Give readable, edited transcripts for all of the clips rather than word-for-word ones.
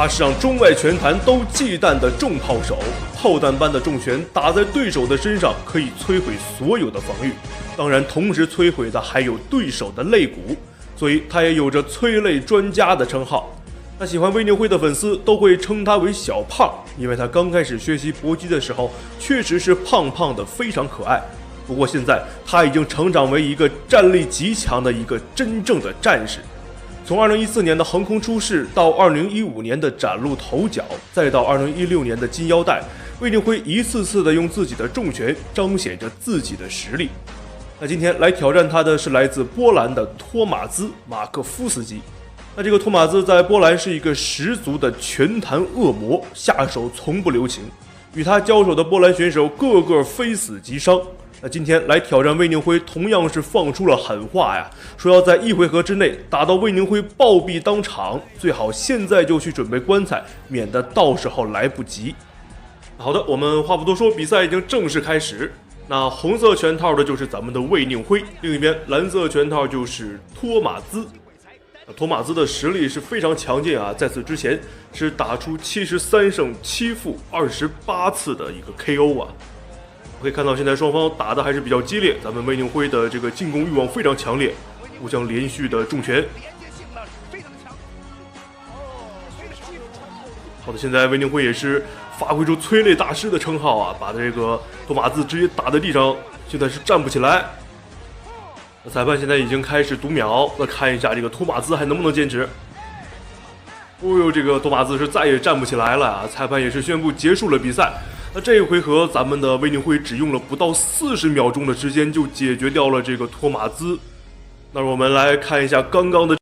他是让中外拳坛都忌惮的重炮手，炮弹般的重拳打在对手的身上，可以摧毁所有的防御。当然，同时摧毁的还有对手的肋骨，所以他也有着催泪专家的称号。那喜欢魏宁辉的粉丝都会称他为小胖，因为他刚开始学习搏击的时候确实是胖胖的，非常可爱。不过现在他已经成长为一个战力极强的一个真正的战士。从2014年的横空出世到2015年的崭露头角，再到2016年的金腰带，魏宁辉一次次的用自己的重拳彰显着自己的实力。那今天来挑战他的是来自波兰的托马兹·马克夫斯基。那这个托马兹在波兰是一个十足的拳坛恶魔，下手从不留情。与他交手的波兰选手个个非死即伤。那今天来挑战魏宁辉，同样是放出了狠话呀，说要在1回合之内打到魏宁辉暴毙当场，最好现在就去准备棺材，免得到时候来不及。好的，我们话不多说，比赛已经正式开始。那红色拳套的就是咱们的魏宁辉，另一边蓝色拳套就是托马兹。托马兹的实力是非常强劲啊，在此之前是打出73胜7负28次的一个 KO 啊。可以看到现在双方打的还是比较激烈，咱们魏宁辉的这个进攻欲望非常强烈，互相连续的重拳。好的，现在魏宁辉也是发挥出催泪大师的称号啊，把这个托马兹直接打在地上，现在是站不起来。裁判现在已经开始读秒，再看一下这个托马兹还能不能坚持。哦呦，这个托马兹是再也站不起来了啊！裁判也是宣布结束了比赛。那这一回合，咱们的魏宁辉只用了不到40秒钟的时间就解决掉了这个托马兹。那我们来看一下刚刚的。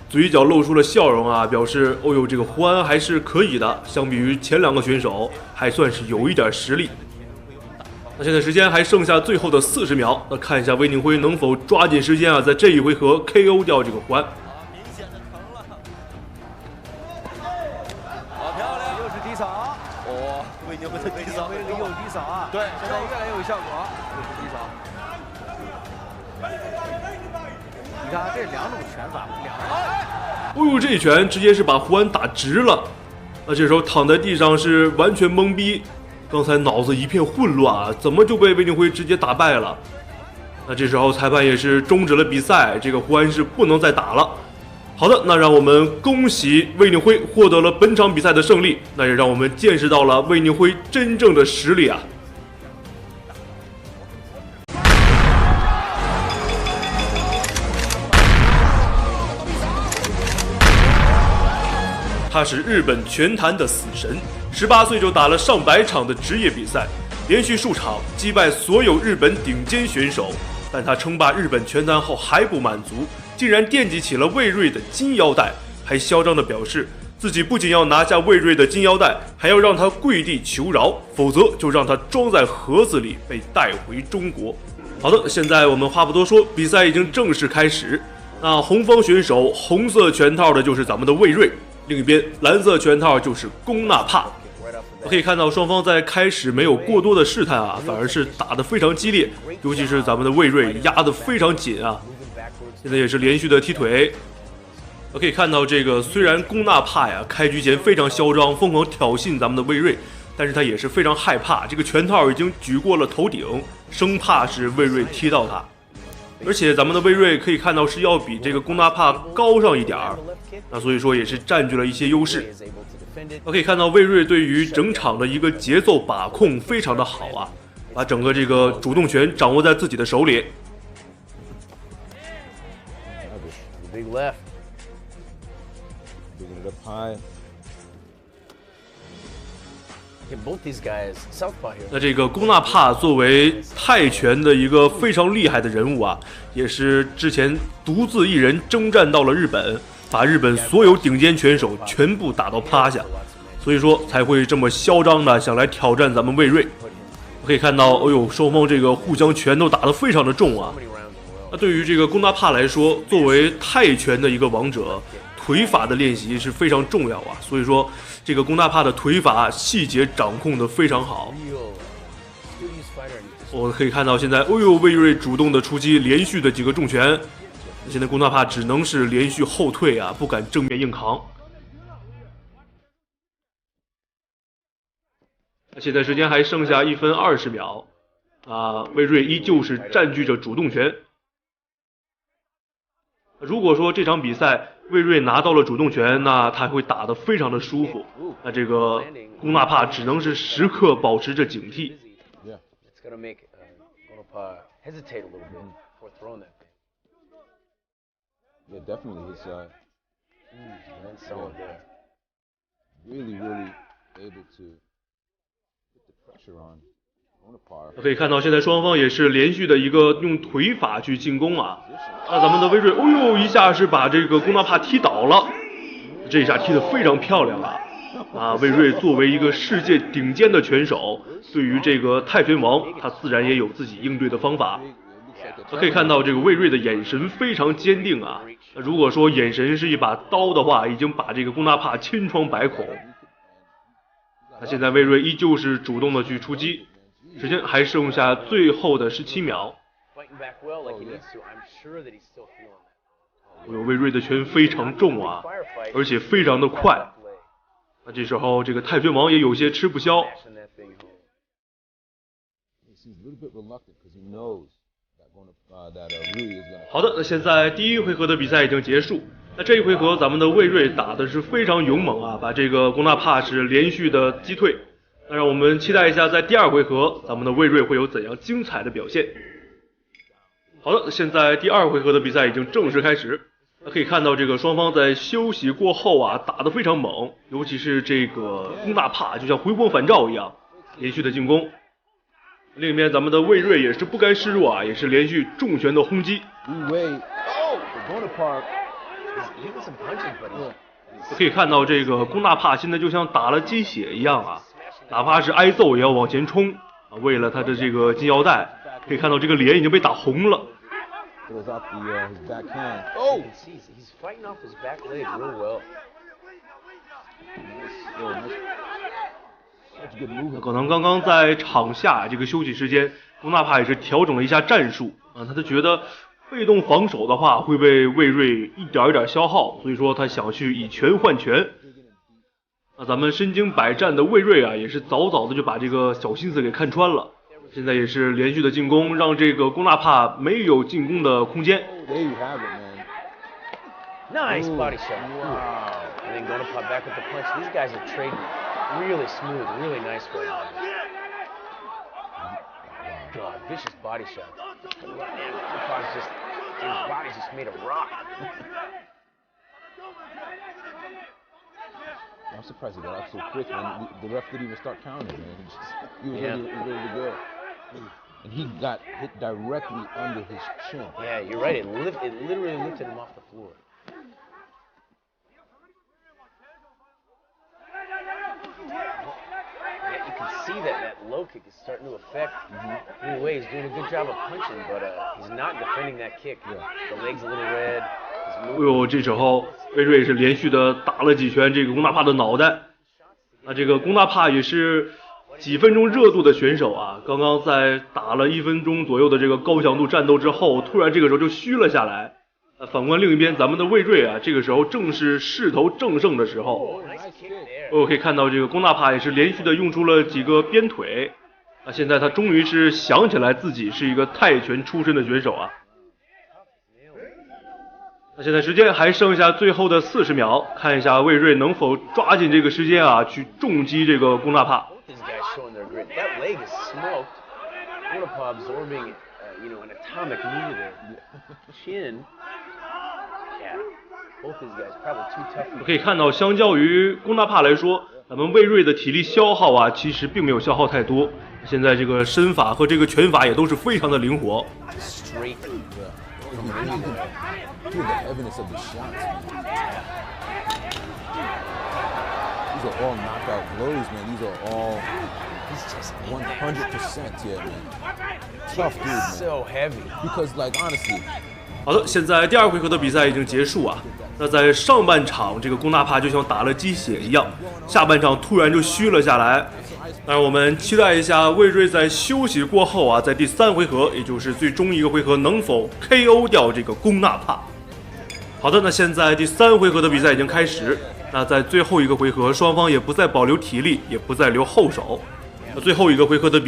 嘴角露出了笑容啊，表示哦呦，这个胡安还是可以的，相比于前2个选手，还算是有一点实力。那现在时间还剩下最后的40秒，那看一下魏宁辉能否抓紧时间啊，在这一回合 KO 掉这个胡安。好漂亮，又是低扫，哦，魏宁辉的低扫，这个又低扫啊，对，现在越来越有效果，又是低扫。你看这2种拳法，哦呦，这一拳直接是把胡安打直了。那这时候躺在地上是完全懵逼，刚才脑子一片混乱啊，怎么就被魏宁辉直接打败了？那这时候裁判也是终止了比赛，这个胡安是不能再打了。好的，那让我们恭喜魏宁辉获得了本场比赛的胜利，那也让我们见识到了魏宁辉真正的实力啊！他是日本拳坛的死神，18岁就打了上百场的职业比赛，连续数场击败所有日本顶尖选手。但他称霸日本拳坛后还不满足，竟然惦记起了魏睿的金腰带，还嚣张地表示自己不仅要拿下魏睿的金腰带，还要让他跪地求饶，否则就让他装在盒子里被带回中国。好的，现在我们话不多说，比赛已经正式开始。那红方选手红色拳套的就是咱们的魏睿，另一边蓝色拳套就是龚纳帕。可以看到双方在开始没有过多的试探啊，反而是打得非常激烈，尤其是咱们的魏睿压得非常紧啊。现在也是连续的踢腿。可以看到这个虽然龚纳帕呀开局前非常嚣张，疯狂挑衅咱们的魏睿，但是他也是非常害怕，这个拳套已经举过了头顶，生怕是魏睿踢到他。而且咱们的魏睿可以看到是要比这个龚纳帕高上一点儿，那所以说也是占据了一些优势。可以看到魏睿对于整场的一个节奏把控非常的好啊，把整个这个主动权掌握在自己的手里。那这个龚纳帕作为泰拳的一个非常厉害的人物啊，也是之前独自一人征战到了日本，把日本所有顶尖拳手全部打到趴下，所以说才会这么嚣张的想来挑战咱们魏睿。可以看到，哎呦，双方这个互相拳都打得非常的重啊。那对于这个龚纳帕来说，作为泰拳的一个王者，腿法的练习是非常重要啊，所以说这个龚纳帕的腿法细节掌控的非常好。我们可以看到现在，哎呦，魏睿主动的出击，连续的几个重拳。现在龚纳帕只能是连续后退啊，不敢正面硬扛。现在时间还剩下1分20秒啊，魏睿依旧是占据着主动权。如果说这场比赛魏睿拿到了主动权，那他会打得非常的舒服。那这个龚纳帕只能是时刻保持着警惕。Yeah, definitely his side. Yeah. Really able to put the pressure on. 可以看到现在双方也是连续的一个用腿法去进攻啊。那咱们的魏睿，哦呦，一下是把这个龚纳帕踢倒了，这一下踢得非常漂亮啊！啊，魏睿作为一个世界顶尖的拳手，对于这个泰拳王，他自然也有自己应对的方法。可以看到这个魏睿的眼神非常坚定啊。如果说眼神是一把刀的话，已经把这个龚纳帕千疮百孔。那现在魏睿依旧是主动的去出击，时间还剩下最后的17秒。魏睿的拳非常重啊，而且非常的快。那这时候这个泰拳王也有些吃不消。好的，那现在第一回合的比赛已经结束。那这一回合咱们的魏睿打的是非常勇猛啊，把这个龚纳帕是连续的击退。那让我们期待一下，在第2回合咱们的魏睿会有怎样精彩的表现。好的，现在第2回合的比赛已经正式开始。可以看到这个双方在休息过后啊，打得非常猛，尤其是这个龚纳帕就像回光返照一样，连续的进攻。另一边咱们的魏睿也是不甘示弱啊，也是连续重拳的轰击。可以看到这个龚大帕现在就像打了鸡血一样啊，哪怕是挨揍也要往前冲啊，为了他的这个金腰带。可以看到这个脸已经被打红了。可能刚刚在场下这个休息时间，龚大帕也是调整了一下战术啊，他就觉得被动防守的话会被魏睿一点一点消耗，所以说他想去以拳换拳。那咱们身经百战的魏睿啊，也是早早的就把这个小心思给看穿了。现在也是连续的进攻，让这个龚大帕没有进攻的空间。Nice body shot. Wow. And then Gonapop back with the punch. These guys are trading really smooth, really nice right now. God, vicious body shot. Man, Gonapop's just, his body's just made of rock. I'm surprised he got up so quick, man. The ref didn't even start counting, man. He was ready to go. And he got hit directly under his chin. Yeah, you're right. It literally lifted him off the floor. Yeah, you can see that low kick is starting to affect. Anyway, he's doing a good job of punching, but he's not defending that kick. Yeah. The leg's a little red. 哎呦，这时候魏睿是连续的打了几拳这个龚大帕的脑袋。那这个龚大帕也是几分钟热度的选手啊，刚刚在打了1分钟左右的这个高强度战斗之后，突然这个时候就虚了下来。反观另一边，咱们的魏睿啊，这个时候正是势头正盛的时候。可以看到这个龚大帕也是连续的用出了几个鞭腿。那现在他终于是想起来自己是一个泰拳出身的选手啊。那现在时间还剩下最后的40秒，看一下魏睿能否抓紧这个时间啊，去重击这个龚大帕。可以看到，相较于龚大帕来说，咱们魏睿的体力消耗啊，其实并没有消耗太多。现在这个身法和这个拳法也都是非常的灵活。Feel the evidence of the shots, man. These are all knockout blows, man. These are all 100%, yeah, man. Tough dude, man. So heavy. Because, like, honestly. 好的，现在第2回合的比赛已经结束啊。那在上半场，这个龚大帕就像打了鸡血一样，下半场突然就虚了下来。当然，我们期待一下魏睿在休息过后啊，在第3回合，也就是最终一个回合，能否 KO 掉这个龚大帕。好的，那现在第3回合的比赛已经开始。那在最后一个回合，双方也不再保留体力，也不再留后手。那最后一个回合的比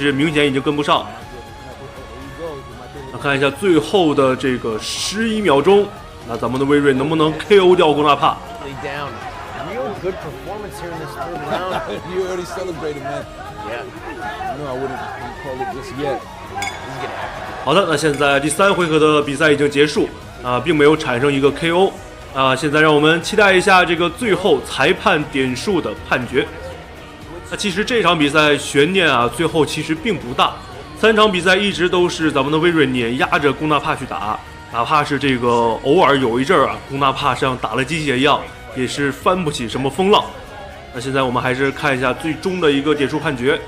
是明显已经跟不上。那看一下最后的这个11秒钟，那咱们的威瑞能不能 KO 掉龚纳帕？ Real good performance here in this third round. You already celebrated, man. Yeah. No, I wouldn't call it just yet. He's gonna have to. 好的，那现在第3回合的比赛已经结束啊，并没有产生一个 KO 啊。现在让我们期待一下这个最后裁判点数的判决。那其实这场比赛悬念啊，最后其实并不大。3场比赛一直都是咱们的威瑞碾压着龚纳帕去打，哪怕是这个偶尔有一阵啊，龚纳帕像打了鸡血一样，也是翻不起什么风浪。那现在我们还是看一下最终的一个点数判决。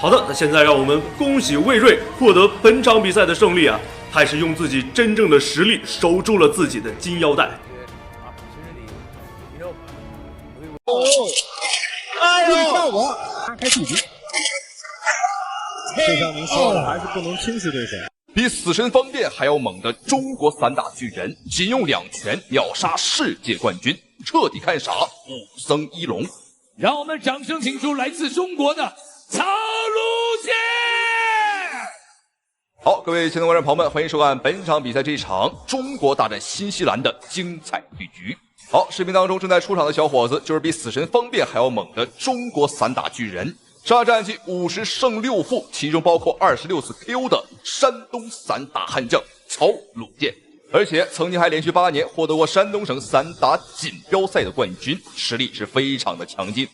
好的，那现在让我们恭喜魏瑞获得本场比赛的胜利啊！他也是用自己真正的实力守住了自己的金腰带。效果拉开距离，就像您说的，还是不能轻视对手。比死神方便还要猛的中国散打巨人，仅用2拳秒杀世界冠军，彻底看傻武僧一龙。让我们掌声请出来自中国的曹路健。好，各位亲爱的观众朋友们，欢迎收看本场比赛这一场中国大战新西兰的精彩对局。好，视频当中正在出场的小伙子就是比死神方便还要猛的中国散打巨人。上战绩50胜6负，其中包括26次 KO 的山东散打悍将曹鲁健，而且曾经还连续8年获得过山东省散打锦标赛的冠军，实力是非常的强劲。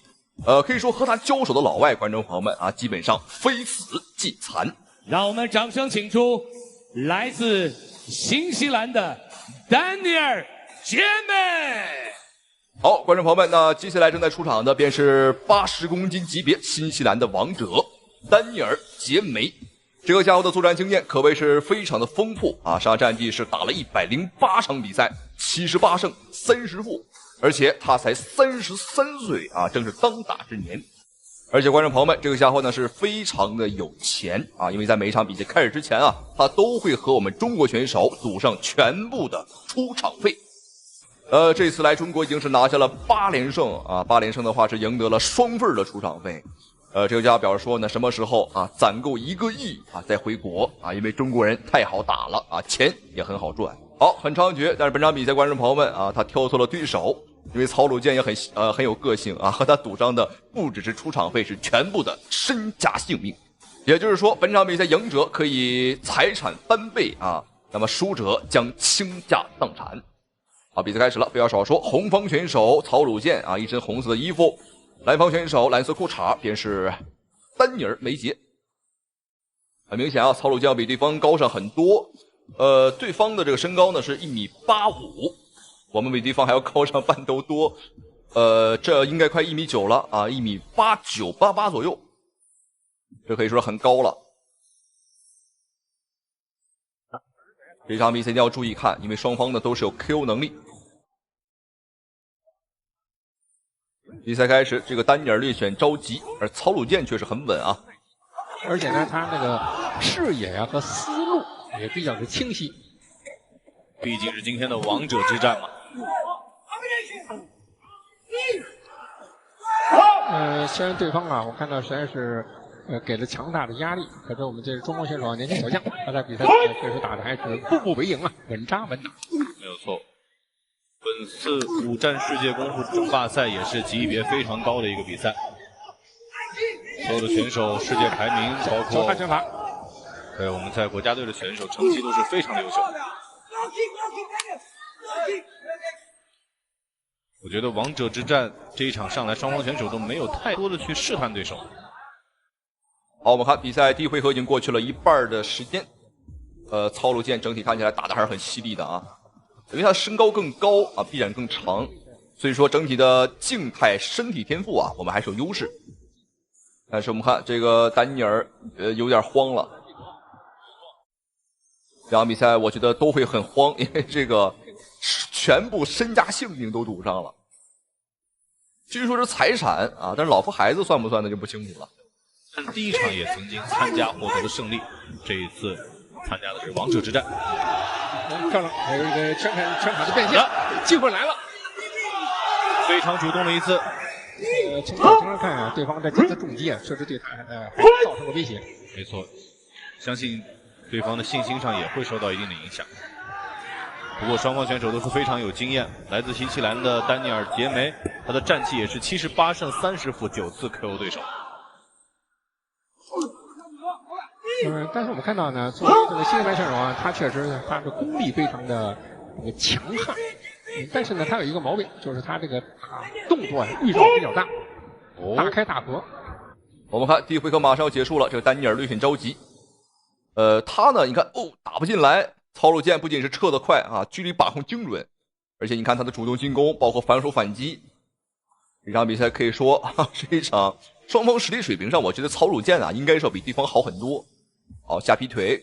可以说和他交手的老外观众朋友们啊，基本上非死即残。让我们掌声请出来自新西兰的丹尼尔·杰梅。好，观众朋友们，那接下来正在出场的便是80公斤级别新西兰的王者丹尼尔·杰梅。这个家伙的作战经验可谓是非常的丰富啊！上战绩是打了108场比赛，78胜30负，而且他才33岁啊，正是当打之年。而且观众朋友们，这个家伙呢是非常的有钱啊，因为在每一场比赛开始之前啊，他都会和我们中国选手赌上全部的出场费。这次来中国已经是拿下了8连胜啊，8连胜的话是赢得了双份的出场费。这个家表示说呢，什么时候啊攒够1个亿啊再回国啊，因为中国人太好打了啊，钱也很好赚。好，很猖獗，但是本场比赛观众朋友们啊，他挑错了对手，因为曹鲁健也很有个性啊，和他赌上的不只是出场费，是全部的身家性命。也就是说，本场比赛赢者可以财产翻倍啊，那么输者将倾家荡产。好，比赛开始了，不要少说。红方选手曹鲁健啊，一身红色的衣服；蓝方选手蓝色裤衩，便是丹尼尔·梅杰。很明显啊，曹鲁健要比对方高上很多。对方的这个身高呢是1.85米，我们比对方还要高上半头多。这应该快1.9米了啊，1.89、88左右，这可以说很高了。这场比赛一定要注意看，因为双方呢都是有 KO 能力。比赛开始，这个丹尼尔略显着急，而曹鲁健却是很稳啊。而且呢，他那个视野啊和思路也比较的清晰。毕竟是今天的王者之战嘛。虽然对方啊，我看到实在是给了强大的压力，可是我们这中国选手年轻小将，他在比赛确实打的还是步步为营啊，稳扎稳打。没有错。本次5战世界功夫争霸赛也是级别非常高的一个比赛，所有的选手世界排名包括看拳法，对我们在国家队的选手成绩都是非常的优秀。我觉得王者之战这一场上来，双方选手都没有太多的去试探对手。好，我们看比赛第一回合已经过去了一半的时间。曹鲁健整体看起来打的还是很犀利的啊，因为他身高更高啊，臂展更长，所以说整体的静态身体天赋啊，我们还是有优势。但是我们看这个丹尼尔有点慌了。这场比赛我觉得都会很慌，因为这个全部身家性命都赌上了。据说是财产啊，但是老婆孩子算不算的就不清楚了。但第一场也曾经参加获得了胜利，这一次参加的是王者之战。漂亮，还有一个拳法的变现，机会来了，非常主动的一次。从表情上看啊，对方的这次重击啊，确实对他造成了威胁。没错，相信对方的信心上也会受到一定的影响。不过双方选手都是非常有经验。来自新西兰的丹尼尔·杰梅，他的战绩也是78胜30负9次 KO 对手。但是我们看到呢，作为这个新西兰选手啊，他确实他的功力非常的强悍。但是呢，他有一个毛病，就是他这个动作预兆比较大，大开大合。我们看第一回合马上要结束了，这个丹尼尔略显着急。他呢，你看打不进来，曹鲁健不仅是撤得快啊，距离把控精准，而且你看他的主动进攻，包括反手反击。这场比赛可以说是一场双方实力水平上，我觉得曹鲁健啊应该是要比对方好很多。好，下劈腿。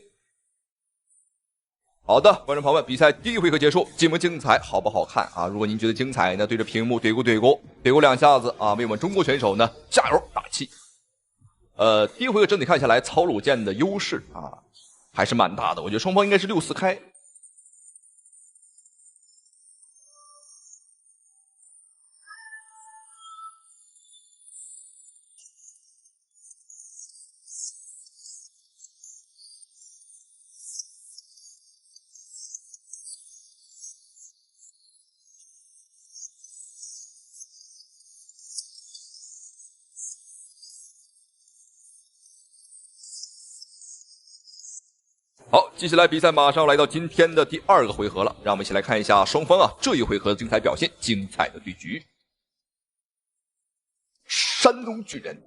好的，观众朋友们，比赛第一回合结束，精不精彩，好不好看啊？如果您觉得精彩呢，对着屏幕怼咕两下子啊，为我们中国选手呢加油打气。第一回合整体看下来，曹鲁健的优势啊还是蛮大的，我觉得双方应该是6-4开。好，接下来比赛马上来到今天的第2个回合了，让我们一起来看一下双方这一回合的精彩表现，精彩的对局。山东巨人，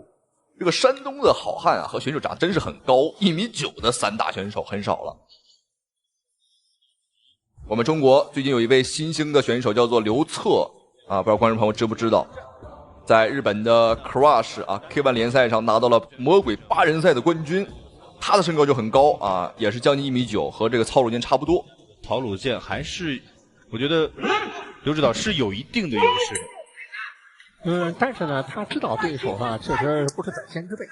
这个山东的好汉和选手长得真是很高，1.9米的散打选手很少了。我们中国最近有一位新兴的选手叫做刘策不知道观众朋友知不知道，在日本的 Crush K1 联赛上拿到了魔鬼8人赛的冠军。他的身高就很高也是将近1.9米，和这个曹鲁健差不多。曹鲁健还是，我觉得刘指导是有一定的优势。但是呢，他知道对手确实不是等闲之辈。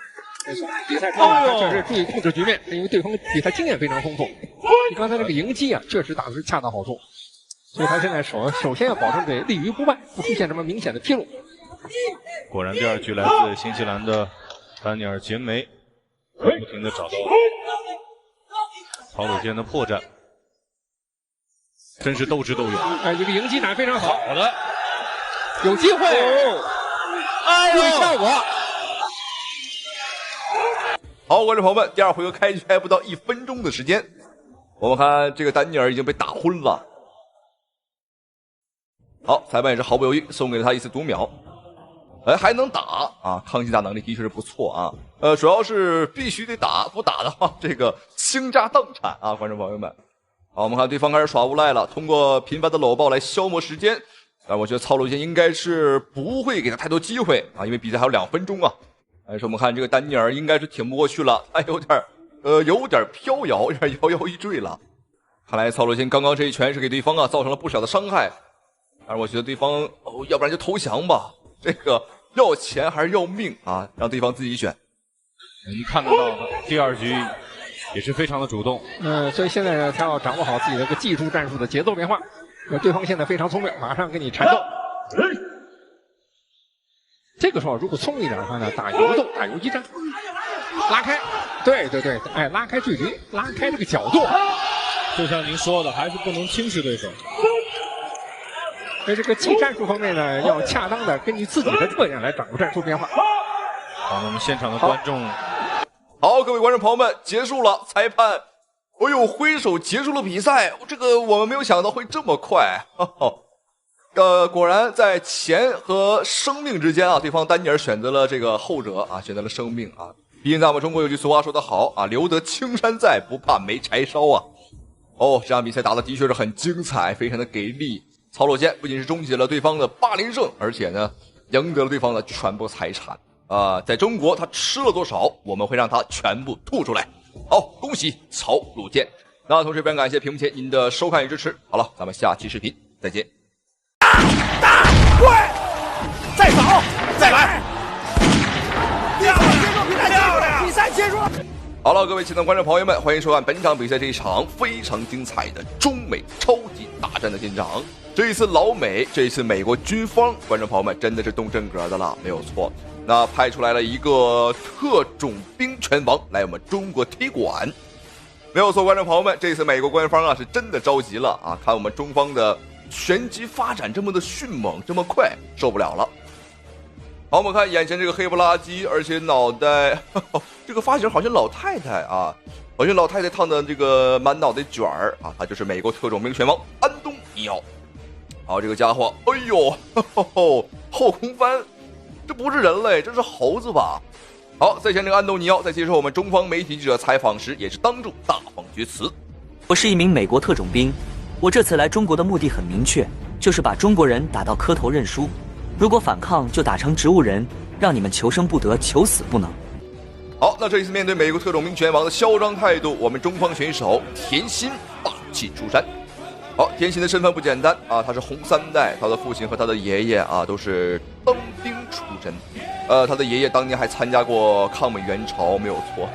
比赛中他确实注意控制局面，因为对方比赛经验非常丰富。你刚才这个迎击确实打的是恰到好处，所以他现在首先要保证这立于不败，不出现什么明显的纰漏。果然，第2局来自新西兰的丹尼尔·杰梅。不停地找到曹鲁健的破绽，真是斗智斗勇。这个迎击打非常好，好的，有机会，注意效果。好，观众朋友们，第2回合开局还不到1分钟的时间，我们看这个丹尼尔已经被打昏了。好，裁判也是毫不犹豫送给了他一次读秒。还能打抗击打能力的确是不错主要是必须得打，不打的话这个倾家荡产观众朋友们。好，我们看对方开始耍无赖了，通过频繁的搂抱来消磨时间。但我觉得曹鲁健应该是不会给他太多机会因为比赛还有2分钟但是我们看这个丹尼尔应该是挺不过去了，他有点飘摇，有点摇摇欲坠了。看来曹鲁健刚刚这一拳是给对方造成了不小的伤害。但是我觉得对方要不然就投降吧，这个要钱还是要命让对方自己选。你看得到第2局也是非常的主动。所以现在呢，他要掌握好自己的一个技术战术的节奏变化。对方现在非常聪明，马上跟你缠斗。这个时候如果聪明一点的话呢，打游动，打游击战，拉开，对，拉开距离，拉开这个角度。就像您说的，还是不能轻视对手。在这个技战术方面呢，要恰当的根据自己的特点来掌握战术变化。好，我们现场的观众，好，各位观众朋友们，结束了，裁判，挥手结束了比赛。这个我们没有想到会这么快。果然在钱和生命之间对方丹尼尔选择了这个后者选择了生命毕竟在我们中国有句俗话说得好留得青山在，不怕没柴烧这场比赛打得的确是很精彩，非常的给力。曹鲁健不仅是终结了对方的8连胜，而且呢赢得了对方的全部财产在中国他吃了多少，我们会让他全部吐出来。好，恭喜曹鲁健。那同时非常感谢屏幕前您的收看与支持。好了，咱们下期视频再见。打跪，再扫，再来，比赛结束了。好了，各位亲爱的观众朋友们，欢迎收看本场比赛这一场非常精彩的中美超级大战的现场。这一次老美，这一次美国军方，观众朋友们真的是动真格的了，没有错。那派出来了一个特种兵拳王来我们中国踢馆，没有错，观众朋友们，这次美国官方啊是真的着急了啊，看我们中方的拳击发展这么的迅猛，这么快，受不了了。好，我们看眼前这个黑不拉几，而且脑袋这个发型好像老太太啊，好像老太太烫的这个满脑袋卷儿啊，他就是美国特种兵拳王安东尼奥。好，这个家伙，哎呦，后空翻，这不是人类，这是猴子吧？好，在前这个安东尼奥在接受我们中方媒体记者采访时，也是当众大放厥词。我是一名美国特种兵，我这次来中国的目的很明确，就是把中国人打到磕头认输。如果反抗，就打成植物人，让你们求生不得，求死不能。好，那这一次面对美国特种兵拳王的嚣张态度，我们中方选手田心霸气出山。好，田心的身份不简单啊，他是红三代，他的父亲和他的爷爷啊都是当兵出身。他的爷爷当年还参加过抗美援朝，没有错，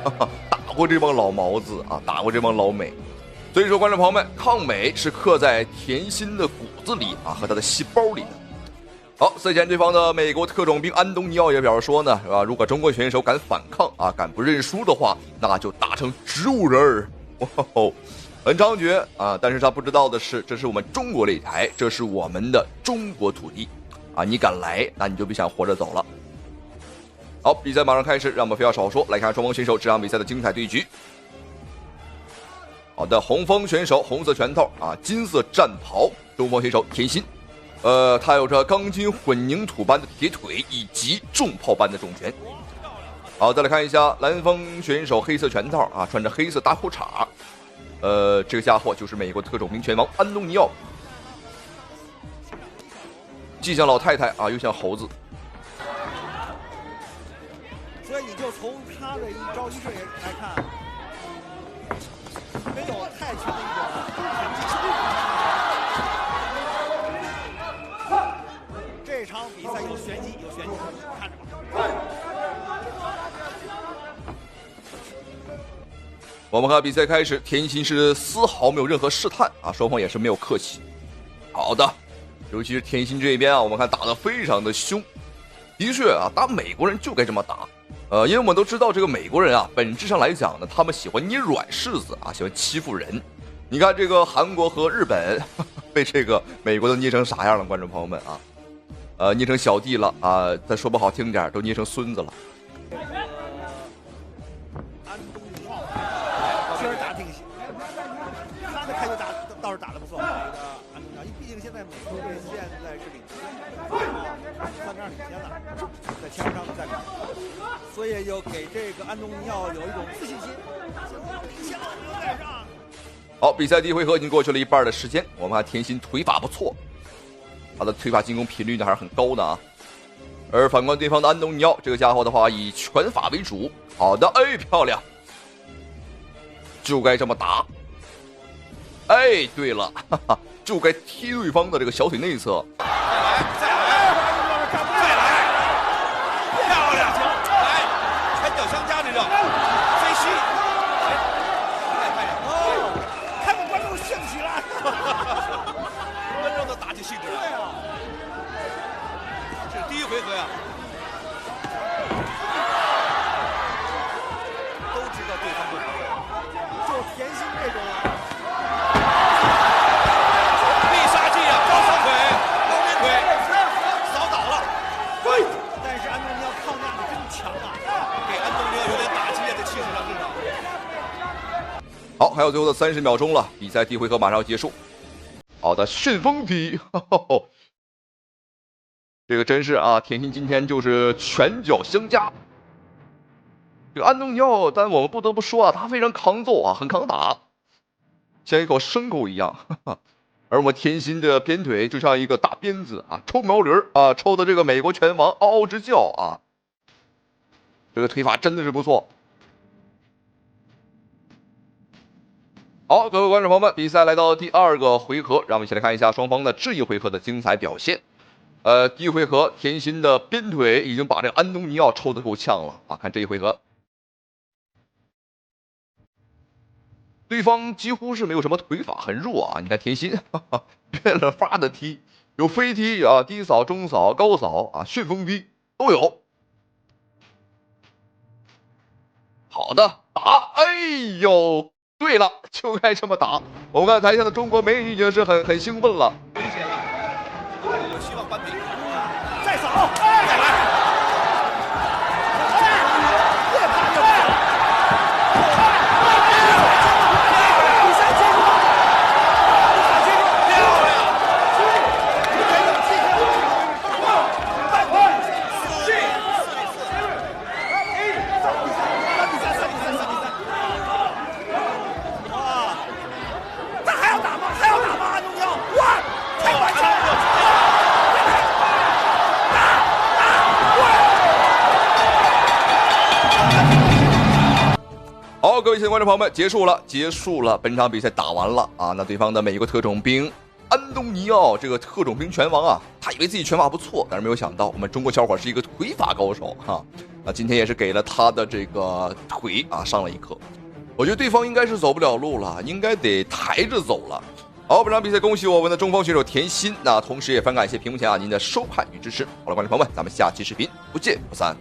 打过这帮老毛子啊，打过这帮老美。所以说，观众朋友们，抗美是刻在田心的骨子里啊，和他的细胞里的。好，赛前对方的美国特种兵安东尼奥也表示说呢，是吧？如果中国选手敢反抗啊，敢不认输的话，那就打成植物人儿，很猖獗啊！但是他不知道的是，这是我们中国擂台，这是我们的中国土地啊！你敢来，那你就别想活着走了。好，比赛马上开始，让我们废话少说，来看双方选手这场比赛的精彩对局。好的，红方选手红色拳套啊，金色战袍，中方选手田心。他有着钢筋混凝土般的铁腿以及重炮般的重拳。好，再来看一下蓝方选手黑色拳套啊，穿着黑色大裤衩。这个家伙就是美国特种兵拳王安东尼奥，既像老太太啊，又像猴子。所以你就从他的一招一式来看，没有太强的一种拳击手。这场比赛有玄机，有玄机，看着吧。我们看比赛开始，田心是丝毫没有任何试探啊，双方也是没有客气。好的，尤其是田心这边啊，我们看打得非常的凶。的确啊，打美国人就该这么打。因为我们都知道这个美国人啊，本质上来讲呢，他们喜欢捏软柿子啊，喜欢欺负人。你看这个韩国和日本被这个美国都捏成啥样了，观众朋友们啊，捏成小弟了啊，再说不好听点，都捏成孙子了。确实打挺行，他的开球倒是打得不错。安东尼奥，毕竟现在美国队现在是领先，3-2领先了，在枪上在打，所以就给这个安东尼奥有一种自信心。领先了，我们赶上。好，比赛第一回合已经过去了一半的时间，我们看田心腿法不错，他的腿法进攻频率呢还是很高的啊。而反观对方的安东尼奥，这个家伙的话以拳法为主。好的，哎，漂亮。就该这么打，哎，对了，哈哈，就该踢对方的这个小腿内侧。再来，漂亮！来，拳脚相加，这叫飞膝。看看观众兴起来，观众都打起兴致来。对啊，这是第一回合呀。都知道对方不好。就田心这种必杀技啊，高双腿、高鞭腿，扫倒了。对，但是安东尼奥抗压的真强啊，给安东尼奥有点打击啊，在气势上至少。好，还有最后的30秒钟了，比赛第一回合马上要结束。好的，旋风踢，这个真是啊，田心今天就是拳脚相加。这个安东尼奥，但我们不得不说啊，他非常抗揍啊，很抗打，像一口牲口一样。而我们田心的鞭腿就像一个大鞭子啊，抽毛驴啊，抽的这个美国拳王嗷嗷直叫啊。这个腿法真的是不错。好，各位观众朋友们，比赛来到第2个回合，让我们一起来看一下双方的这一回合的精彩表现。第一回合田心的鞭腿已经把这个安东尼奥抽得够呛了啊！看这一回合。对方几乎是没有什么腿法，很弱啊。你看田心，变了法的踢，有飞踢啊，低扫、中扫、高扫啊，旋风踢都有。好的，打！哎呦，对了，就该这么打。我们看台下的中国媒体已经是很兴奋了。危险了，有希望扳平。再扫，再来。越怕越怕。第三接住，漂亮！哇，这还要打吗？还要打吗？安东尼奥，哇，太顽强了！好，各位亲爱的观众朋友们，结束了，本场比赛打完了啊。那对方的美国特种兵安东尼奥这个特种兵拳王啊，他以为自己拳法不错，但是没有想到我们中国小伙是一个腿法高手哈。那今天也是给了他的这个腿啊上了一课。我觉得对方应该是走不了路了，应该得抬着走了。好，本场比赛恭喜我们的中方选手田心，那同时也非常感谢屏幕前啊您的收看与支持。好了，观众朋友们，咱们下期视频不见不散。